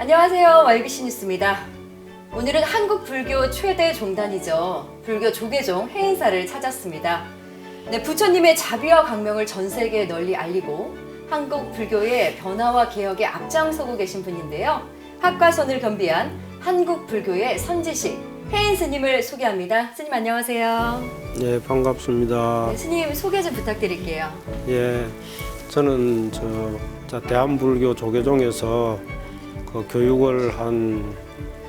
안녕하세요. YBC 뉴스입니다. 오늘은 한국 불교 최대 종단이죠. 불교 조계종 해인사를 찾았습니다. 네, 부처님의 자비와 광명을 전 세계에 널리 알리고 한국 불교의 변화와 개혁에 앞장서고 계신 분인데요. 학과 선을 겸비한 한국 불교의 선지식 해인 스님을 소개합니다. 스님 안녕하세요. 네, 반갑습니다. 네, 스님 소개 좀 부탁드릴게요. 예, 저는 대한불교 조계종에서 그 교육을 한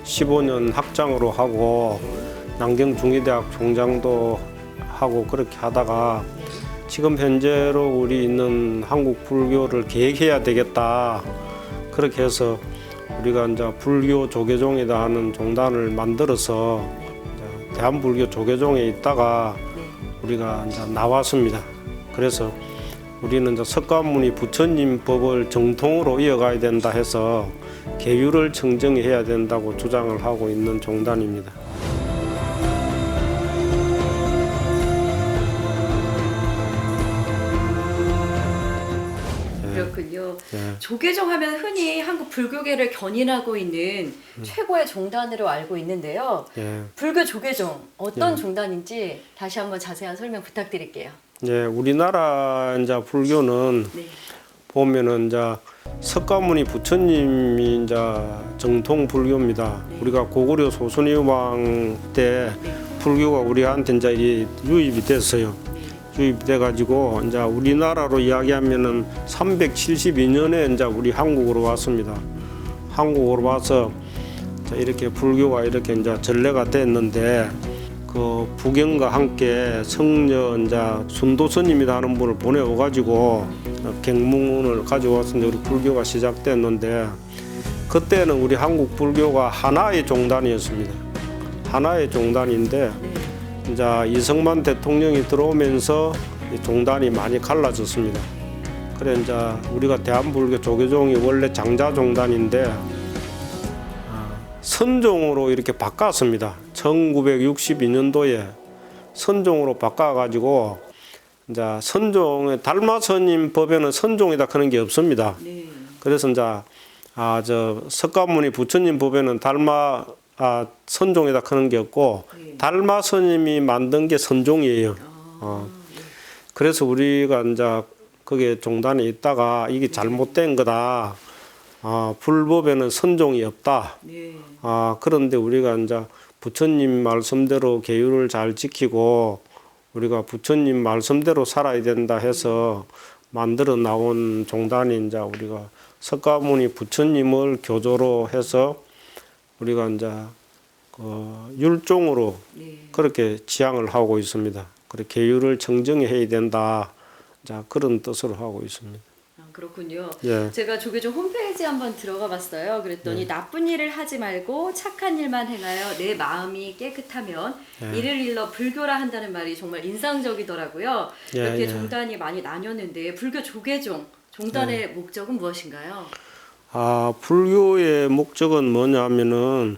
15년 학장으로 하고 남경중의대학 총장도 하고 그렇게 하다가 지금 현재로 우리 있는 한국 불교를 개혁해야 되겠다. 그렇게 해서 우리가 이제 불교 조계종이다 하는 종단을 만들어서 이제 대한불교 조계종에 있다가 우리가 이제 나왔습니다. 그래서 우리는 이제 석가모니 부처님 법을 정통으로 이어가야 된다 해서 계율을 청정해야 된다고 주장을 하고 있는 종단입니다. 그렇군요. 네. 조계종 하면 흔히 한국 불교계를 견인하고 있는 최고의 종단으로 알고 있는데요. 예. 불교 조계종 어떤 네. 종단인지 다시 한번 자세한 설명 부탁드릴게요. 예, 우리나라 이제 불교는 네. 보면은 이제 석가모니 부처님이 이제 정통 불교입니다. 네. 우리가 고구려 소순위 왕 때 불교가 우리한테 이제 유입이 됐어요. 유입돼 가지고 이제 우리나라로 이야기하면은 372년에 이제 우리 한국으로 왔습니다. 한국으로 와서 이렇게 불교가 이렇게 이제 전래가 됐는데 그 부경과 함께 성녀 이제 순도스님이라 하는 분을 보내오 가지고 경문을 가져왔는데 우리 불교가 시작됐는데 그때는 우리 한국 불교가 하나의 종단이었습니다. 하나의 종단인데 이제 이승만 대통령이 들어오면서 이 종단이 많이 갈라졌습니다. 그래 이제 우리가 대한불교 조계종이 원래 장자 종단인데 선종으로 이렇게 바꿨습니다. 1962년도에 선종으로 바꿔가지고 이제 선종의 달마스님 법에는 선종이다 그런 게 없습니다. 네. 그래서 이제 석가모니 부처님 법에는 선종이다 그런 게 없고 네. 달마스님이 만든 게 선종이에요. 네. 그래서 우리가 이제 그게 종단에 있다가 이게 잘못된 거다. 불법에는 선종이 없다. 네. 그런데 우리가 이제 부처님 말씀대로 계율을 잘 지키고 우리가 부처님 말씀대로 살아야 된다 해서 만들어 나온 종단이 이제 우리가 석가모니 부처님을 교조로 해서 우리가 이제 율종으로 네. 그렇게 지향을 하고 있습니다. 그래 계율을 청정해야 된다. 자, 그런 뜻으로 하고 있습니다. 그렇군요. 예. 제가 조계종 홈페이지 한번 들어가 봤어요. 그랬더니 나쁜 일을 하지 말고 착한 일만 행하여 내 마음이 깨끗하면 이를 일러 불교라 한다는 말이 정말 인상적이더라고요. 이렇게 종단이 많이 나뉘었는데 불교 조계종 종단의 목적은 무엇인가요? 불교의 목적은 뭐냐면은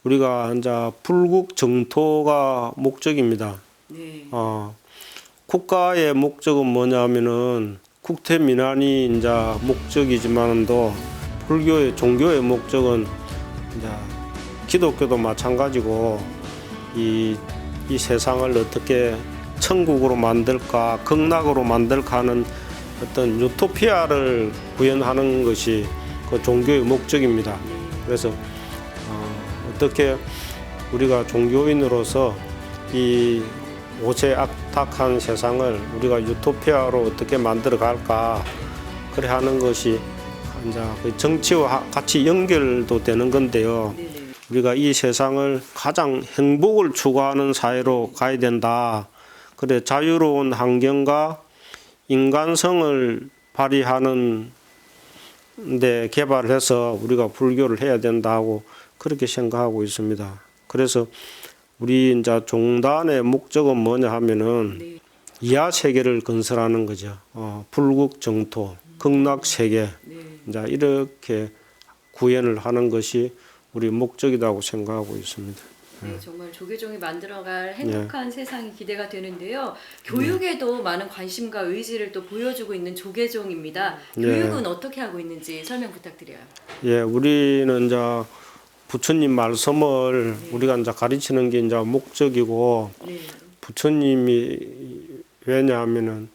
우리가 이제 불국 정토가 목적입니다. 네. 국가의 목적은 뭐냐면은 국태 민안이 이제 목적이지만도 불교의 종교의 목적은 이제 기독교도 마찬가지고 이 세상을 어떻게 천국으로 만들까 극락으로 만들까 하는 어떤 유토피아를 구현하는 것이 그 종교의 목적입니다. 그래서 어떻게 우리가 종교인으로서 이 오세 악탁한 세상을 우리가 유토피아로 어떻게 만들어 갈까 그래 하는 것이 이제 정치와 같이 연결도 되는 건데요. 우리가 이 세상을 가장 행복을 추구하는 사회로 가야 된다. 그래 자유로운 환경과 인간성을 발휘하는 데 개발해서 우리가 불교를 해야 된다고 그렇게 생각하고 있습니다. 그래서 우리 이제 종단의 목적은 뭐냐 하면은 이하 세계를 건설하는 거죠. 불국 정토, 극락 세계 이제 이렇게 구현을 하는 것이 우리 목적이라고 생각하고 있습니다. 네, 정말 조계종이 만들어갈 행복한 세상이 기대가 되는데요. 교육에도 많은 관심과 의지를 또 보여주고 있는 조계종입니다. 교육은 어떻게 하고 있는지 설명 부탁드려요. 예, 우리는 이제 부처님 말씀을 우리가 이제 가르치는 게 이제 목적이고 네, 부처님이 왜냐하면은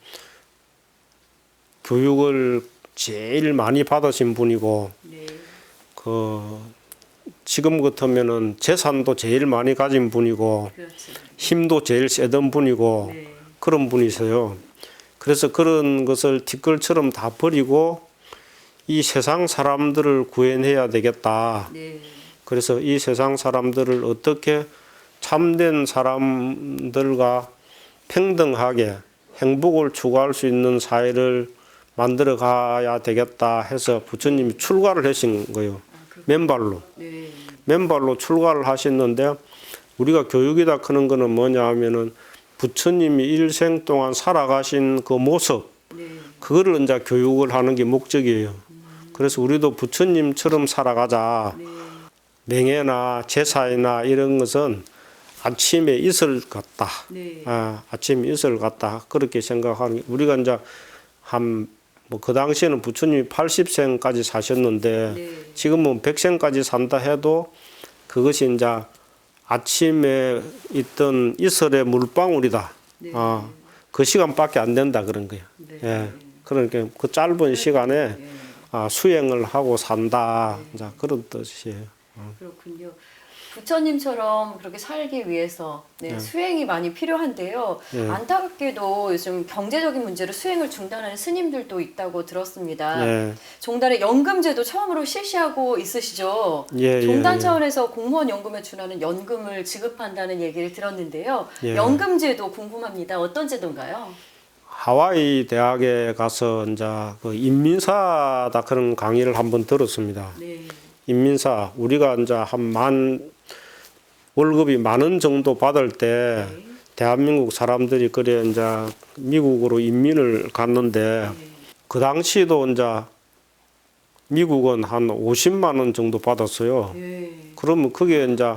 교육을 제일 많이 받으신 분이고 네, 그 지금 같으면은 재산도 제일 많이 가진 분이고 그렇죠. 힘도 제일 세던 분이고 네, 그런 분이세요. 그래서 그런 것을 티끌처럼 다 버리고 이 세상 사람들을 구해내야 되겠다. 네, 그래서 이 세상 사람들을 어떻게 참된 사람들과 평등하게 행복을 추구할 수 있는 사회를 만들어 가야 되겠다 해서 부처님이 출가를 하신 거예요. 맨발로. 네, 맨발로 출가를 하셨는데 우리가 교육이다 크는 거는 뭐냐 하면은 부처님이 일생 동안 살아가신 그 모습, 네, 그거를 이제 교육을 하는 게 목적이에요. 그래서 우리도 부처님처럼 살아가자. 네, 명예나 제사나 이런 것은 아침에 있을 같다. 네, 아침에 있을 같다. 그렇게 생각하는 게 우리가 이제 한 뭐 그 당시에는 부처님이 80생까지 사셨는데 네, 지금은 100생까지 산다 해도 그것이 이제 아침에 있던 이슬의 물방울이다. 네, 그 시간밖에 안 된다 그런 거예요. 네, 예. 그러니까 그 짧은 시간에 네. 수행을 하고 산다. 이제 그런 뜻이에요. 그렇군요. 부처님처럼 그렇게 살기 위해서 수행이 많이 필요한데요. 안타깝게도 요즘 경제적인 문제로 수행을 중단하는 스님들도 있다고 들었습니다. 예. 종단의 연금제도 처음으로 실시하고 있으시죠. 예, 종단 예, 예. 차원에서 공무원 연금에 준하는 연금을 지급한다는 얘기를 들었는데요. 예. 연금제도 궁금합니다. 어떤 제도인가요? 하와이 대학에 가서 이제 그 인민사다 그런 강의를 한번 들었습니다. 네, 인민사 우리가 이제 월급이 10,000원 정도 받을 때 네, 대한민국 사람들이 그래 이제 미국으로 인민을 갔는데 네, 그 당시도 이제 미국은 한 50만 원 정도 받았어요. 네, 그러면 그게 이제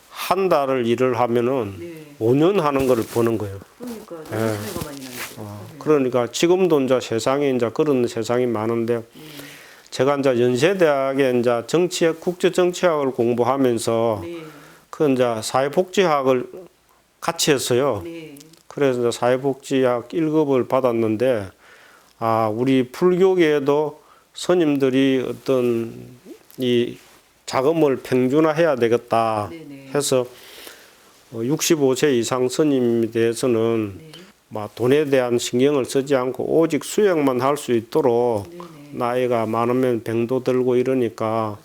한 달을 일을 하면은 네. 5년 하는 거를 버는 거예요. 그러니까 너무 예. 차이가 많이 나죠. 그러니까 지금도 이제 세상에 이제 그런 세상이 많은데 제가 이제 연세대학에 이제 정치학, 국제정치학을 공부하면서 네, 그 이제 사회복지학을 같이 했어요. 네, 그래서 이제 사회복지학 1급을 받았는데 우리 불교계에도 스님들이 어떤 이 자금을 평준화해야 되겠다 네, 네. 해서 65세 이상 스님에 대해서는 네. 막 돈에 대한 신경을 쓰지 않고 오직 수행만 할 수 있도록 네네. 나이가 많으면 병도 들고 이러니까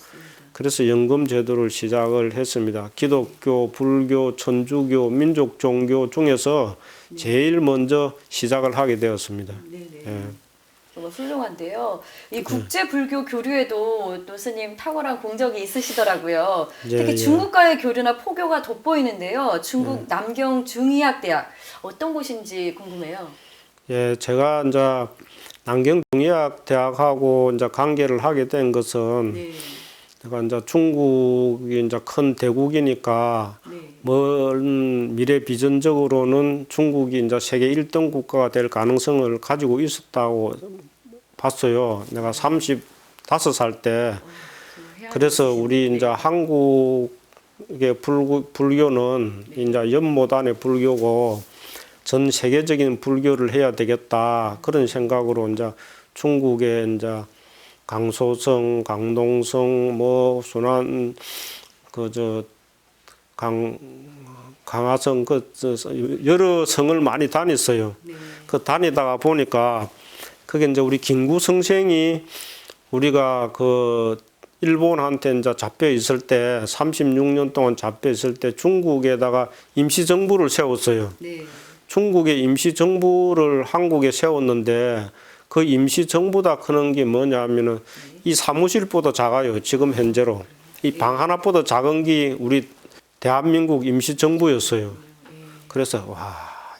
그래서 연금 제도를 시작을 했습니다. 기독교, 불교, 천주교, 민족 종교 중에서 제일 먼저 시작을 하게 되었습니다. 네네. 예. 정말 훌륭한데요. 이 국제 불교 교류에도 또 스님 탁월한 공적이 있으시더라고요. 예, 특히 예. 중국과의 교류나 포교가 돋보이는데요. 중국 남경 중의학대학 어떤 곳인지 궁금해요. 예, 제가 이제 남경중의학대학하고 이제 관계를 하게 된 것은 네, 제가 이제 중국이 이제 큰 대국이니까 네, 먼 미래 비전적으로는 중국이 이제 세계 1등 국가가 될 가능성을 가지고 있었다고 봤어요. 내가 35살 때. 그래서 우리 이제 한국의 불교는 이제 연못안의 불교고 전 세계적인 불교를 해야 되겠다. 그런 생각으로 이제 중국의 이제 강소성, 강동성, 뭐 순안 강화성 여러 성을 많이 다녔어요. 네, 그 다니다가 보니까 그게 이제 우리 김구 성생이 우리가 그 일본한테 이제 잡혀 있을 때 36년 동안 잡혀 있을 때 중국에다가 임시정부를 세웠어요. 네, 중국의 임시정부를 한국에 세웠는데 그 임시정부다 크는 게 뭐냐 하면은 이 사무실보다 작아요. 지금 현재로. 이 방 하나보다 작은 게 우리 대한민국 임시정부였어요. 그래서 와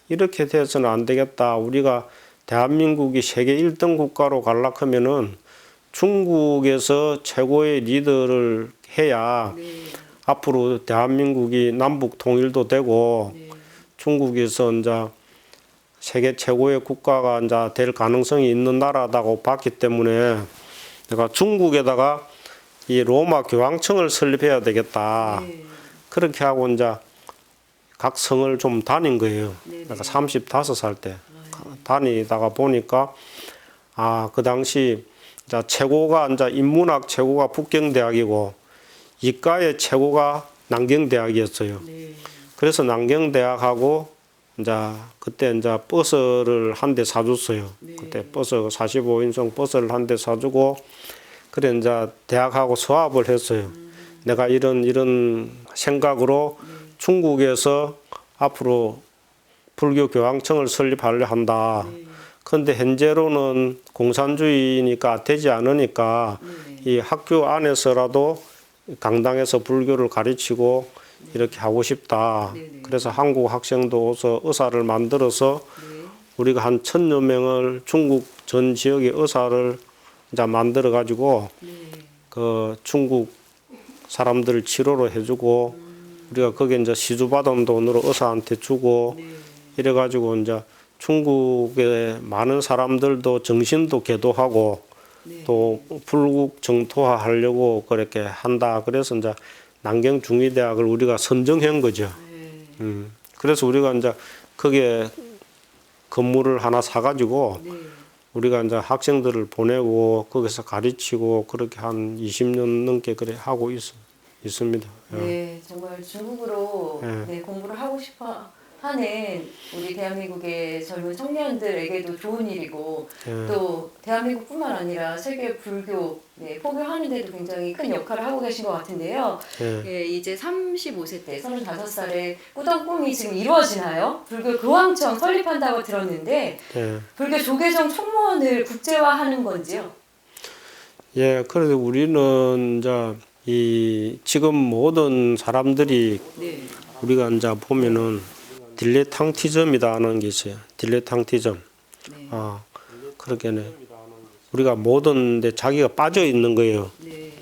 이렇게 돼서는 안 되겠다. 우리가 대한민국이 세계 1등 국가로 가려면은 중국에서 최고의 리더를 해야 네, 앞으로 대한민국이 남북 통일도 되고 네. 중국에서 이제 세계 최고의 국가가 이제 될 가능성이 있는 나라다고 봤기 때문에 내가 중국에다가 이 로마 교황청을 설립해야 되겠다. 네. 그렇게 하고 이제 각 성을 좀 다닌 거예요. 네네. 내가 35살 때 다니다가 보니까 그 당시 이제 최고가 이제 인문학 최고가 북경대학이고 이과의 최고가 남경대학이었어요. 네. 그래서 남경대학하고 이제 그때 이제 버스를 한 대 사줬어요. 네. 그때 버스 45인승 버스를 한 대 사주고 그래 이제 대학하고 수합을 했어요. 내가 이런 생각으로 중국에서 앞으로 불교 교황청을 설립하려 한다. 그런데 현재로는 공산주의니까 되지 않으니까 이 학교 안에서라도 강당에서 불교를 가르치고 이렇게 하고 싶다. 네네. 그래서 한국 학생도 어서 의사를 만들어서 네. 우리가 한 1000여 명을 중국 전 지역의 의사를 이제 만들어 가지고 네. 그 중국 사람들 치료를 해주고 우리가 거기에 이제 시주 받은 돈으로 의사한테 주고 네. 이래 가지고 이제 중국의 많은 사람들도 정신도 계도하고 네. 또 불국 정토화 하려고 그렇게 한다. 그래서 이제 남경 중의대학을 우리가 선정한 거죠. 네. 그래서 우리가 이제 거기에 건물을 하나 사가지고 네. 우리가 이제 학생들을 보내고 거기서 가르치고 그렇게 한 20년 넘게 그래 하고 있습니다. 네, 정말 중국으로 네. 네, 공부를 하고 싶어 하는 우리 대한민국의 젊은 청년들에게도 좋은 일이고 네. 또 대한민국뿐만 아니라 세계 불교 포교하는 데도 굉장히 큰 역할을 하고 계신 것 같은데요. 네. 예, 이제 35세 때 35살에 꾸던 꿈이 지금 이루어지나요? 불교 교황청 설립한다고 들었는데 네. 불교 조계종 총무원을 국제화하는 건지요? 예, 그래도 우리는 이제 이 지금 모든 사람들이 네. 우리가 이제 보면은 딜레탕티즘이라는 게 있어요. 딜레탕티즘. 네. 그렇게는 우리가 모든 데 자기가 빠져 있는 거예요. 네.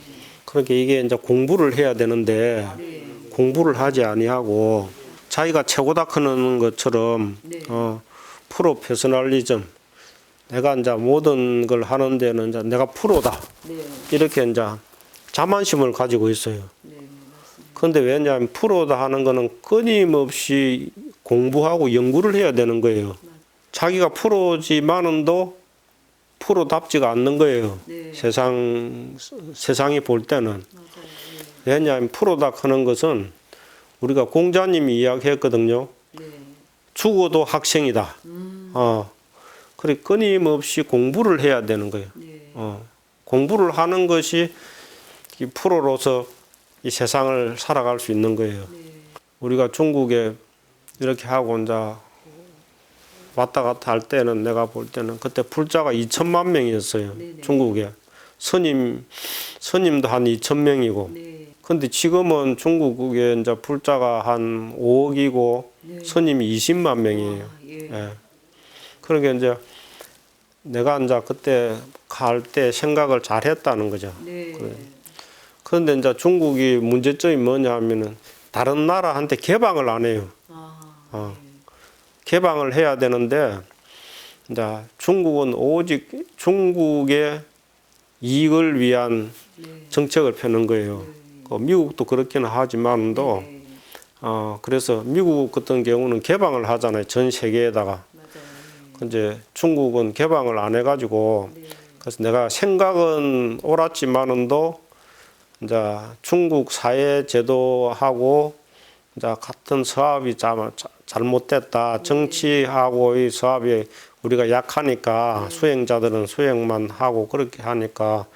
그렇게 이게 이제 공부를 해야 되는데 네. 공부를 하지 아니하고 자기가 최고다 크는 것처럼 네. 프로페셔널리즘. 내가 이제 모든 걸 하는 데는 이제 내가 프로다. 네. 이렇게 이제 자만심을 가지고 있어요. 네. 그런데 왜냐하면 프로다 하는 거는 끊임없이 공부하고 연구를 해야 되는 거예요. 자기가 프로지만은도 프로답지가 않는 거예요. 네. 세상이 볼 때는. 맞아요. 왜냐하면 프로다 하는 것은 우리가 공자님이 이야기했거든요. 네. 죽어도 학생이다. 그래 끊임없이 공부를 해야 되는 거예요. 네. 공부를 하는 것이 이 프로로서 이 세상을 살아갈 수 있는 거예요. 네. 우리가 중국에 이렇게 하고 이제 왔다 갔다 할 때는 내가 볼 때는 그때 불자가 2천만 명이었어요. 네네. 중국에. 스님도 한 2천 명이고. 네. 근데 지금은 중국에 이제 불자가 한 5억이고 네. 스님이 20만 명이에요. 예. 예. 그러니까 이제 내가 이제 그때 갈 때 생각을 잘 했다는 거죠. 네. 그런데 이제 중국이 문제점이 뭐냐 하면은 다른 나라한테 개방을 안 해요. 개방을 해야 되는데 이제 중국은 오직 중국의 이익을 위한 네. 정책을 펴는 거예요. 미국도 그렇기는 하지만도 네. 그래서 미국 같은 경우는 개방을 하잖아요. 전 세계에다가. 맞아요. 이제 중국은 개방을 안 해가지고 네. 그래서 내가 생각은 옳았지만은도 이제 중국 사회 제도하고 이제 같은 사업이 잘못됐다. 정치하고의 사업이 우리가 약하니까 수행자들은 수행만 하고 그렇게 하니까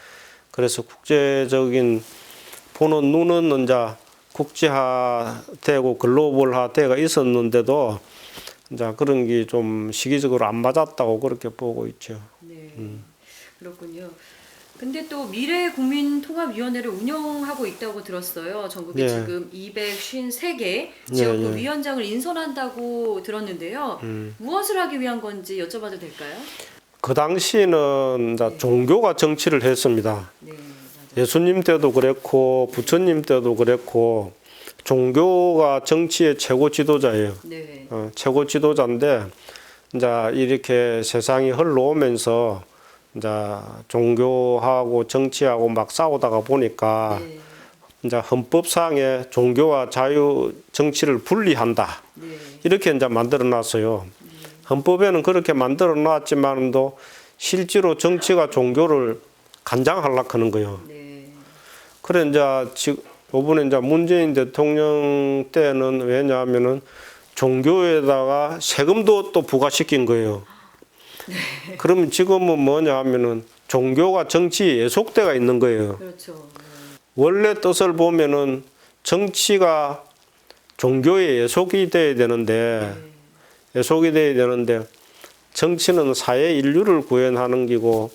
그래서 국제적인 보는 눈은 이제 국제화되고 글로벌화되가 있었는데도 이제 그런 게 좀 시기적으로 안 맞았다고 그렇게 보고 있죠. 네. 그렇군요. 근데 또 미래국민통합위원회를 운영하고 있다고 들었어요. 전국에 네. 지금 253개 지역구 위원장을 인선한다고 들었는데요. 무엇을 하기 위한 건지 여쭤봐도 될까요? 그 당시에는 이제 종교가 정치를 했습니다. 네, 맞아요. 예수님 때도 그랬고 부처님 때도 그랬고 종교가 정치의 최고 지도자예요. 네. 최고 지도자인데 이제 이렇게 세상이 흘러오면서 이제 종교하고 정치하고 막 싸우다가 보니까 네. 이제 헌법상에 종교와 자유 정치를 분리한다. 네. 이렇게 이제 만들어 놨어요. 헌법에는 그렇게 만들어 놨지만도 실제로 정치가 종교를 간장하려고 하는 거예요. 네. 그래 이제 지금 요번에 이제 문재인 대통령 때는 왜냐하면은 종교에다가 세금도 또 부과시킨 거예요. 그러면 지금은 뭐냐 하면은 종교가 정치에 예속돼가 있는 거예요. 그렇죠. 원래 뜻을 보면은 정치가 종교에 예속이 돼야 되는데 예속이 돼야 되는데 정치는 사회 인류를 구현하는 기고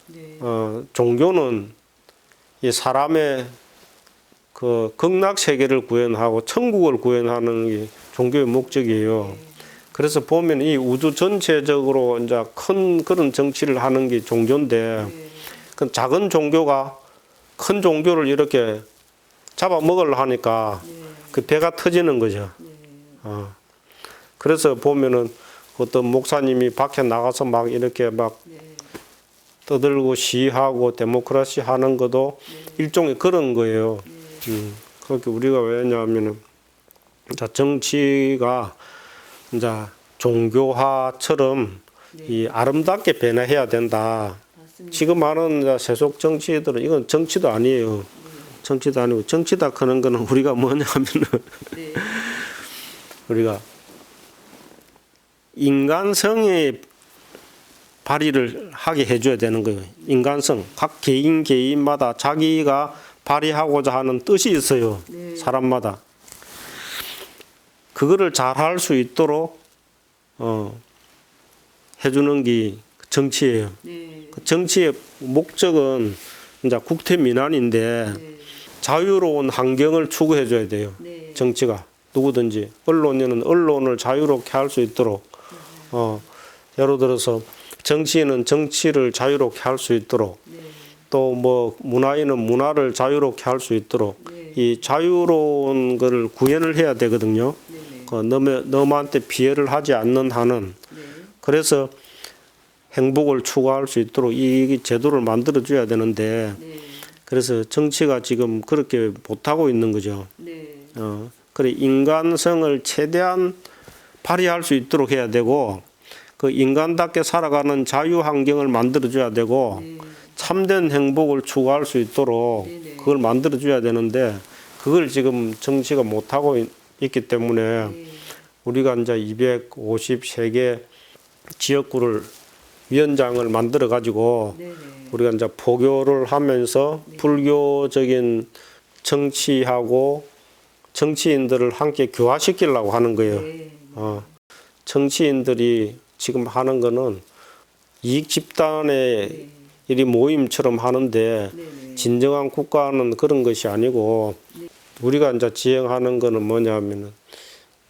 네. 종교는 이 사람의 그 극락 세계를 구현하고 천국을 구현하는 게 종교의 목적이에요. 그래서 보면 이 우주 전체적으로 이제 큰 그런 정치를 하는 게 종교인데 그 작은 종교가 큰 종교를 이렇게 잡아먹으려 하니까 그 배가 터지는 거죠. 그래서 보면은 어떤 목사님이 밖에 나가서 막 이렇게 막 떠들고 시위하고 데모크라시 하는 것도 일종의 그런 거예요. 그렇게 우리가 왜냐하면은 자 정치가 이제 종교화처럼 이 아름답게 변화해야 된다. 맞습니다. 지금 하는 이제 세속 정치들은 이건 정치도 아니에요. 정치도 아니고 정치다 하는 거는 우리가 뭐냐면은 네. 우리가 인간성의 발휘를 하게 해줘야 되는 거예요. 인간성. 각 개인마다 자기가 발휘하고자 하는 뜻이 있어요. 네. 사람마다. 그거를 잘 할 수 있도록 해주는 게 정치예요. 네. 그 정치의 목적은 이제 국태민안인데 네. 자유로운 환경을 추구해줘야 돼요. 네. 정치가 누구든지 언론인은 언론을 자유롭게 할 수 있도록 예를 들어서 정치인은 정치를 자유롭게 할 수 있도록 네. 또 뭐 문화인은 문화를 자유롭게 할 수 있도록 네. 이 자유로운 거를 구현을 해야 되거든요. 네. 그 너한테 피해를 하지 않는 한은 네. 그래서 행복을 추구할 수 있도록 이 제도를 만들어 줘야 되는데 네. 그래서 정치가 지금 그렇게 못하고 있는 거죠. 네. 그래 인간성을 최대한 발휘할 수 있도록 해야 되고 그 인간답게 살아가는 자유 환경을 만들어 줘야 되고 네. 참된 행복을 추구할 수 있도록 네네. 그걸 만들어 줘야 되는데 그걸 지금 정치가 못하고 있기 때문에 네. 우리가 이제 253개 지역구를 위원장을 만들어 가지고 네. 우리가 이제 포교를 하면서 불교적인 정치하고 정치인들을 함께 교화시키려고 하는 거예요. 네. 정치인들이 지금 하는 거는 이익 집단의 일이 모임처럼 하는데 네. 진정한 국가는 그런 것이 아니고 우리가 이제 지향하는 거는 뭐냐면은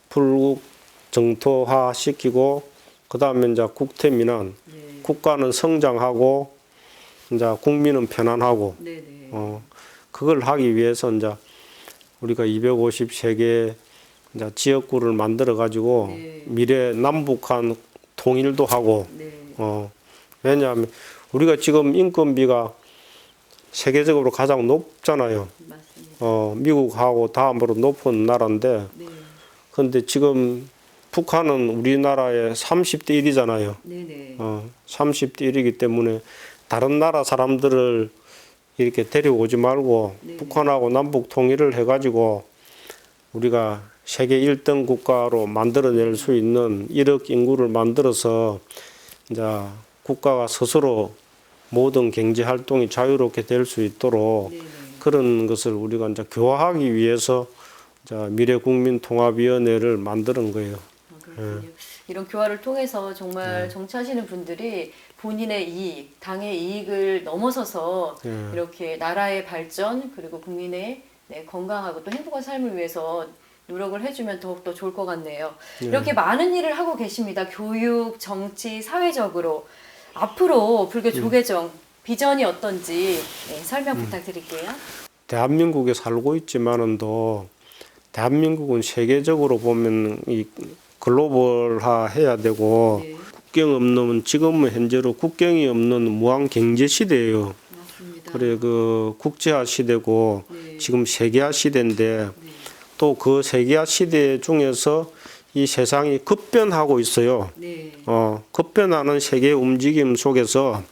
불국 정토화 시키고 그다음에 이제 국태민안 네. 국가는 성장하고 이제 국민은 편안하고 네. 그걸 하기 위해서 이제 우리가 253개 이제 지역구를 만들어 가지고 네. 미래 남북한 통일도 하고 네. 왜냐하면 우리가 지금 인건비가 세계적으로 가장 높잖아요. 맞습니다. 미국하고 다음으로 높은 나라인데 네. 그런데 지금 북한은 우리나라의 30대 1이잖아요. 네. 30대 1이기 때문에 다른 나라 사람들을 이렇게 데려오지 말고 네. 북한하고 남북 통일을 해가지고 우리가 세계 1등 국가로 만들어낼 수 있는 1억 인구를 만들어서 이제 국가가 스스로 모든 경제 활동이 자유롭게 될 수 있도록 네. 그런 것을 우리가 이제 교화하기 위해서 이제 미래국민통합위원회를 만드는 거예요. 그렇군요. 이런 교화를 통해서 정말 정치하시는 분들이 본인의 이익, 당의 이익을 넘어서서 이렇게 나라의 발전 그리고 국민의 건강하고 또 행복한 삶을 위해서 노력을 해주면 더욱더 좋을 것 같네요. 이렇게 많은 일을 하고 계십니다. 교육, 정치, 사회적으로. 앞으로 불교 조계종 비전이 어떤지 설명 부탁드릴게요. 대한민국에 살고 있지만은도 대한민국은 세계적으로 보면 이 글로벌화 해야 되고 네, 국경 없는 지금은 현재로 국경이 없는 무한 경제 시대예요. 맞습니다. 그래 그 국제화 시대고 네. 지금 세계화 시대인데 네. 또 그 세계화 시대 중에서 이 세상이 급변하고 있어요. 네. 급변하는 세계 움직임 속에서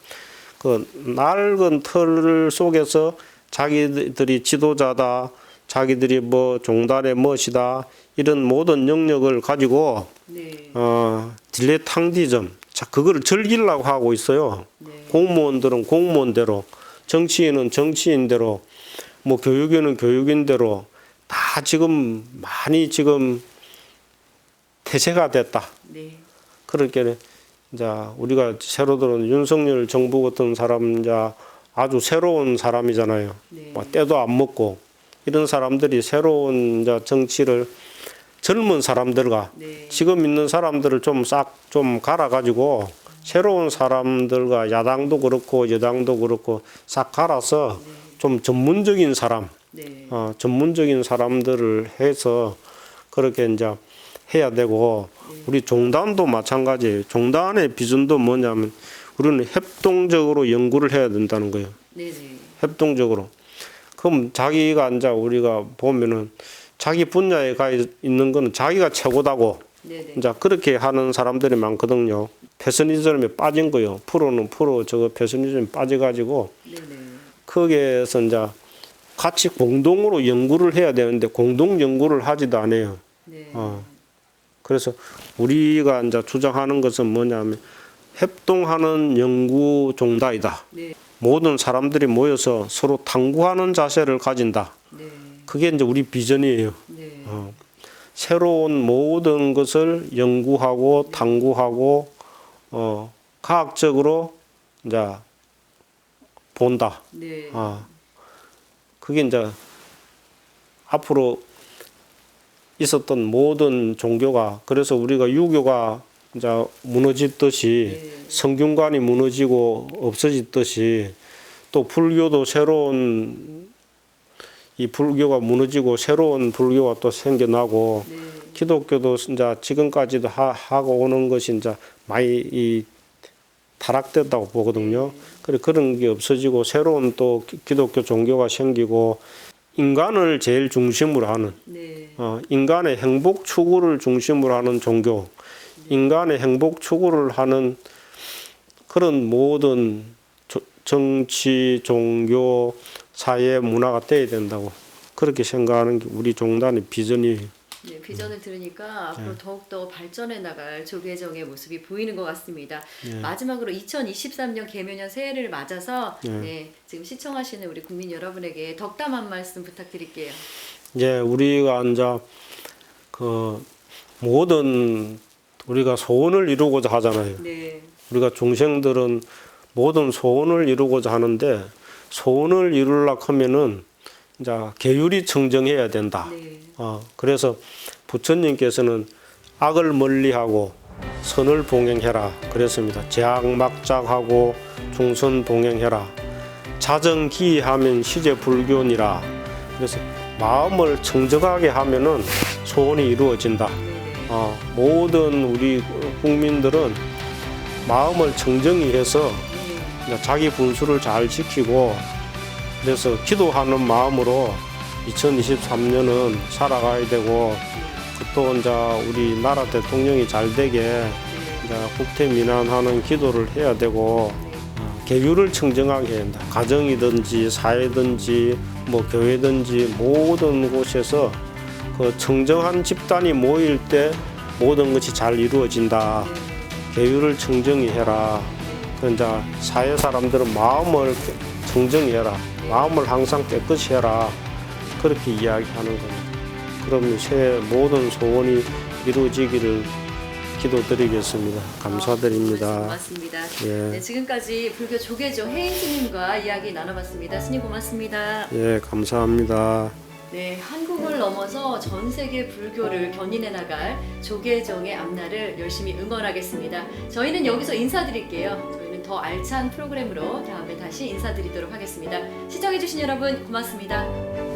그 낡은 틀 속에서 자기들이 지도자다, 자기들이 뭐 종단의 멋이다 이런 모든 영역을 가지고 네. 딜레탕디즘, 자 그거를 즐기려고 하고 있어요. 네. 공무원들은 공무원대로, 정치인은 정치인대로, 뭐 교육인은 교육인대로 다 지금 많이 지금 폐쇄가 됐다. 네. 그렇게 이제 우리가 새로 들어온 윤석열 정부 같은 사람 이제 아주 새로운 사람이잖아요. 네. 뭐 때도 안 먹고 이런 사람들이 새로운 이제 정치를 젊은 사람들과 네. 지금 있는 사람들을 좀 싹 좀 갈아가지고 새로운 사람들과 야당도 그렇고 여당도 그렇고 싹 갈아서 좀 전문적인 사람, 네. 전문적인 사람들을 해서 그렇게 이제 해야 되고 우리 종단도 마찬가지예요. 종단의 비전도 뭐냐면 우리는 협동적으로 연구를 해야 된다는 거예요. 네. 네. 협동적으로. 그럼 자기가 이제 우리가 보면은 자기 분야에 가 있는 거는 자기가 최고다고 네. 네. 이제 그렇게 하는 사람들이 많거든요. 패셔니즘에 빠진 거요. 프로는 프로 저거 패셔니즘에 빠져가지고 네. 네. 거기에서 이제 같이 공동으로 연구를 해야 되는데 공동 연구를 하지도 않아요. 네. 그래서 우리가 이제 주장하는 것은 뭐냐면 협동하는 연구 종단이다. 네. 모든 사람들이 모여서 서로 탐구하는 자세를 가진다. 네. 그게 이제 우리 비전이에요. 네. 새로운 모든 것을 연구하고 탐구하고 과학적으로 이제 본다. 네. 그게 이제 앞으로 있었던 모든 종교가 그래서 우리가 유교가 이제 무너지듯이 네. 성균관이 무너지고 없어지듯이 또 불교도 새로운 이 불교가 무너지고 새로운 불교가 또 생겨나고 네. 기독교도 이제 지금까지도 하고 오는 것이 이제 많이 이 타락됐다고 보거든요. 그래 그런 게 없어지고 새로운 또 기독교 종교가 생기고 인간을 제일 중심으로 하는 네. 인간의 행복 추구를 중심으로 하는 종교, 인간의 행복 추구를 하는 그런 모든 정치, 종교, 사회, 문화가 돼야 된다고 그렇게 생각하는 게 우리 종단의 비전이에요. 네, 비전을 들으니까 앞으로 더욱더 발전해 나갈 조계종의 모습이 보이는 것 같습니다. 마지막으로 2023년 개묘년 새해를 맞아서 지금 시청하시는 우리 국민 여러분에게 덕담 한 말씀 부탁드릴게요. 이제 우리가 이제 그 모든 우리가 소원을 이루고자 하잖아요. 네. 우리가 중생들은 모든 소원을 이루고자 하는데 소원을 이루려고 하면은 이제 계율이 청정해야 된다. 네. 그래서 부처님께서는 악을 멀리하고 선을 봉행해라 그랬습니다. 제악막작하고 중선 봉행해라. 자정기하면 시제불교니라. 그래서 마음을 청정하게 하면은 소원이 이루어진다. 모든 우리 국민들은 마음을 청정히 해서 자기 분수를 잘 지키고 그래서 기도하는 마음으로 2023년은 살아가야 되고 또 이제 우리나라 대통령이 잘 되게 이제 국태민안하는 기도를 해야 되고 계율을 청정하게 해야 된다. 가정이든지 사회든지 뭐 교회든지 모든 곳에서 그 청정한 집단이 모일 때 모든 것이 잘 이루어진다. 계율을 청정히 해라. 그 이제 사회 사람들은 마음을 청정히 해라. 마음을 항상 깨끗이 해라. 그렇게 이야기하는 겁니다. 그럼 새해 모든 소원이 이루어지기를 기도드리겠습니다. 감사드립니다. 고맙습니다. 예. 네, 지금까지 불교 조계종 해인 스님과 이야기 나눠봤습니다. 스님 고맙습니다. 예, 감사합니다. 네, 한국을 넘어서 전 세계 불교를 견인해 나갈 조계종의 앞날을 열심히 응원하겠습니다. 저희는 여기서 인사드릴게요. 저희는 더 알찬 프로그램으로 다음에 다시 인사드리도록 하겠습니다. 시청해주신 여러분 고맙습니다.